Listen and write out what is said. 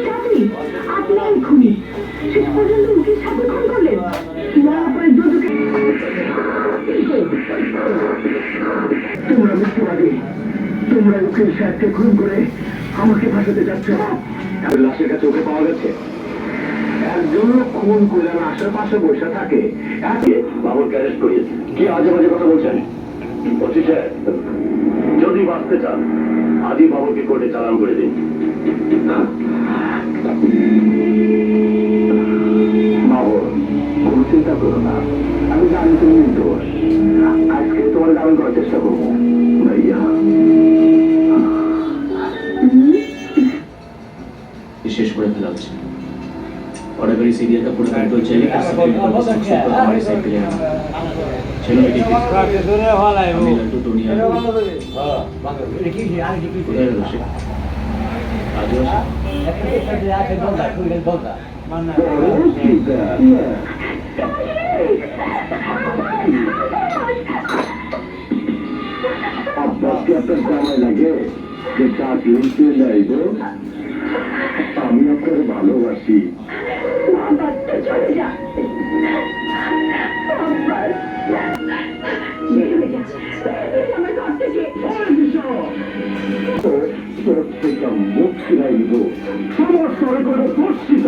চাকরি আপনি খুনি শেষ পর্যন্ত উকিল সাথে খুন করলেন। তোমরা মিথ্যাবাদী, তোমরা উকিল সাহেবকে খুন করে আমাকে ফাঁসাতে যাচ্ছ। লাশের কাছে ওকে পাওয়া গেছে। একজন খুন করে আশেপাশে বসে থাকে, একে বাবুকে অ্যারেস্ট করিয়েছে। কি আজে বাজে কথা বলছেন? ওসি সাহেব, যদি বাঁচতে চান আজই বাবুকে কোর্টে চালান করে দিন। বাবু, কোনো চিন্তা করো না, আমি জানি তুমি নির্দোষ। আজকে তোমার জামিন করার চেষ্টা করবো। ভাইয়া শেষ করে ফেলা হচ্ছে। और अगर इस एरिया का पूरा कंट्रोल चले तो हमारे साइड पे आना। चलो बेटी আমি লड्डू टोनिया কোথায় গেল সে? আজও আব্বাসকে আপনার জামাই লাগে যে চাকরি চাইব। আমি আপনাকে ভালোবাসি। চলে যা আমার ঘর থেকে প্রত্যেকটা মুখ ফিরাই দিব। সমস্ত করে দোষিত